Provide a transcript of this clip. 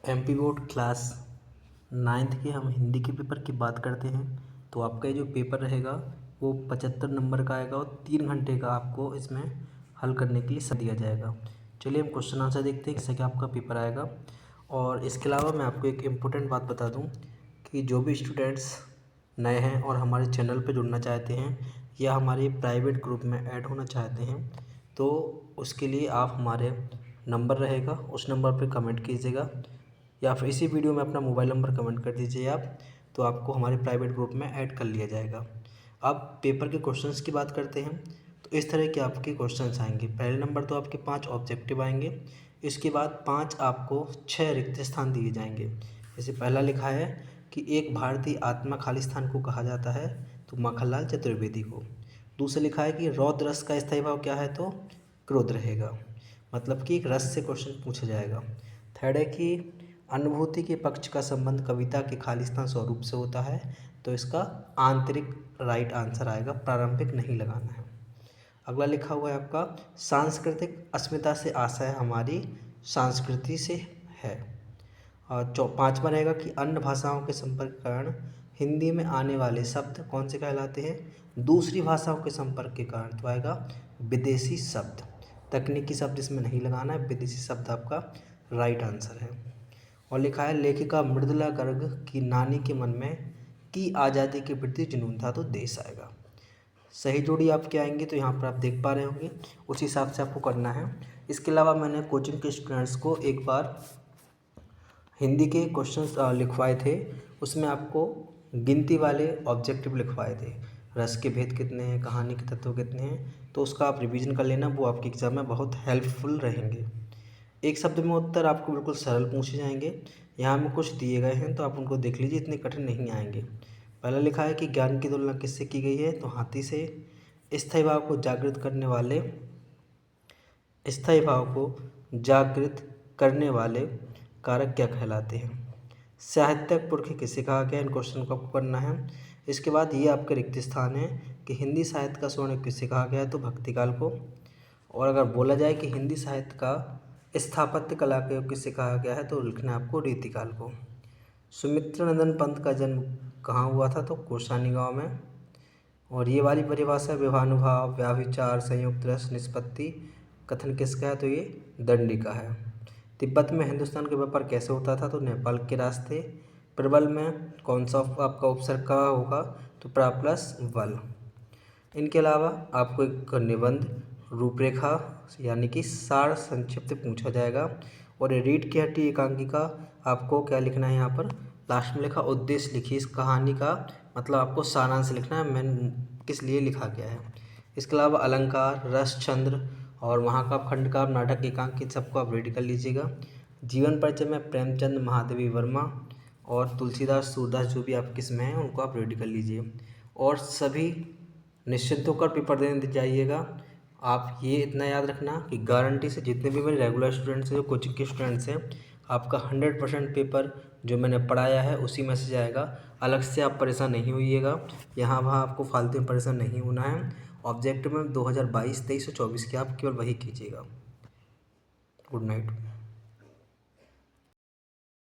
MP board class 9th के हम हिंदी के पेपर की बात करते हैं। तो आपका ये जो पेपर रहेगा वो 75 नंबर का आएगा और 3 घंटे का आपको इसमें हल करने के लिए समय दिया जाएगा। चलिए हम क्वेश्चन आंसर देखते हैं कैसे कि आपका पेपर आएगा। और इसके अलावा मैं आपको एक इम्पोर्टेंट बात बता दूं कि जो भी स्टूडेंट्स नए हैं और हमारे चैनल पर जुड़ना चाहते हैं या हमारे प्राइवेट ग्रुप में ऐड होना चाहते हैं तो उसके लिए आप हमारे नंबर रहेगा उस नंबर पर कमेंट कीजिएगा या फिर इसी वीडियो में अपना मोबाइल नंबर कमेंट कर दीजिए आप, तो आपको हमारे प्राइवेट ग्रुप में ऐड कर लिया जाएगा। अब पेपर के क्वेश्चंस की बात करते हैं तो इस तरह के आपके क्वेश्चंस आएंगे। पहले नंबर तो आपके 5 ऑब्जेक्टिव आएंगे, इसके बाद 5 आपको 6 रिक्त स्थान दिए जाएंगे। जैसे पहला लिखा है कि एक भारतीय आत्मा खालिस्तान को कहा जाता है तो माखनलाल चतुर्वेदी को। दूसरा लिखा है कि रौद्र रस का स्थायी भाव क्या है तो क्रोध रहेगा, मतलब कि एक रस से क्वेश्चन पूछा जाएगा। थर्ड है कि अनुभूति के पक्ष का संबंध कविता के खालिस्तान स्वरूप से होता है तो इसका आंतरिक राइट आंसर आएगा, प्रारंभिक नहीं लगाना है। अगला लिखा हुआ है आपका सांस्कृतिक अस्मिता से आशय हमारी संस्कृति से है। और 5वां रहेगा कि अन्य भाषाओं के संपर्क के कारण हिंदी में आने वाले शब्द कौन से कहलाते हैं, दूसरी भाषाओं के संपर्क के कारण तो आएगा विदेशी शब्द। तकनीकी शब्द इसमें नहीं लगाना है, विदेशी शब्द आपका राइट आंसर है। और लिखा है लेखिका मृदुला गर्ग की नानी के मन में की आज़ादी के प्रति जुनून था तो देश आएगा। सही जोड़ी आपके आएंगे तो यहाँ पर आप देख पा रहे होंगे, उस हिसाब से आपको करना है। इसके अलावा मैंने कोचिंग के स्टूडेंट्स को एक बार हिंदी के क्वेश्चंस लिखवाए थे, उसमें आपको गिनती वाले ऑब्जेक्टिव लिखवाए थे। रस के भेद कितने हैं, कहानी के तत्व कितने हैं, तो उसका आप रिवीजन कर लेना, वो आपके एग्ज़ाम में बहुत हेल्पफुल रहेंगे। एक शब्द में उत्तर आपको बिल्कुल सरल पूछे जाएंगे, यहाँ में कुछ दिए गए हैं तो आप उनको देख लीजिए, इतने कठिन नहीं आएंगे। पहला लिखा है कि ज्ञान की तुलना किससे की गई है तो हाथी से। स्थायी भाव को जागृत करने वाले कारक क्या कहलाते हैं। साहित्यक पुरख किसे कहा गया, इन क्वेश्चन को आपको करना है। इसके बाद ये आपके रिक्त स्थान है कि हिंदी साहित्य का स्वर्ण किसे कहा गया है तो भक्तिकाल को। और अगर बोला जाए कि हिंदी साहित्य का स्थापत्य कला के किसे कहा गया है तो लिखना है आपको रीतिकाल को। सुमित्रानंदन पंत का जन्म कहाँ हुआ था तो कौसानी गांव में। और ये वाली परिभाषा विवाहानुभाव, व्याभिचार, संयुक्त रस, निष्पत्ति कथन किसका है तो ये दंडी का है। तिब्बत में हिंदुस्तान का व्यापार कैसे होता था तो नेपाल के रास्ते। प्रबल में कौन सा आपका उपसर्ग का होगा तो प्रा प्लस वल। इनके अलावा आपको एक निबंध रूपरेखा यानी कि सार संक्षिप्त पूछा जाएगा। और रीड की हटी एकांकिका आपको क्या लिखना है, यहाँ पर लास्ट में लिखा उद्देश्य लिखिए इस कहानी का, मतलब आपको सारांश लिखना है, मैंने किस लिए लिखा गया है। इसके अलावा अलंकार, रसचंद्र और वहाँ का खंड का नाटक एकांकित सबको आप रेडी कर लीजिएगा। जीवन परिचय में प्रेमचंद, महादेवी वर्मा और तुलसीदास, सूरदास जो भी आपके इसमें हैं उनको आप रेडी कर लीजिए। और सभी निश्चिंत होकर पेपर देने जाइएगा। आप ये इतना याद रखना कि गारंटी से जितने भी मेरे रेगुलर स्टूडेंट्स हैं, जो कोचिंग के स्टूडेंट्स हैं, आपका 100% पेपर जो मैंने पढ़ाया है उसी में से जाएगा। अलग से आप परेशान नहीं होइएगा, यहाँ वहाँ आपको फालतू में परेशान नहीं होना है। ऑब्जेक्टिव में 2022, 23 और 24 के आप केवल वही कीजिएगा। Good night.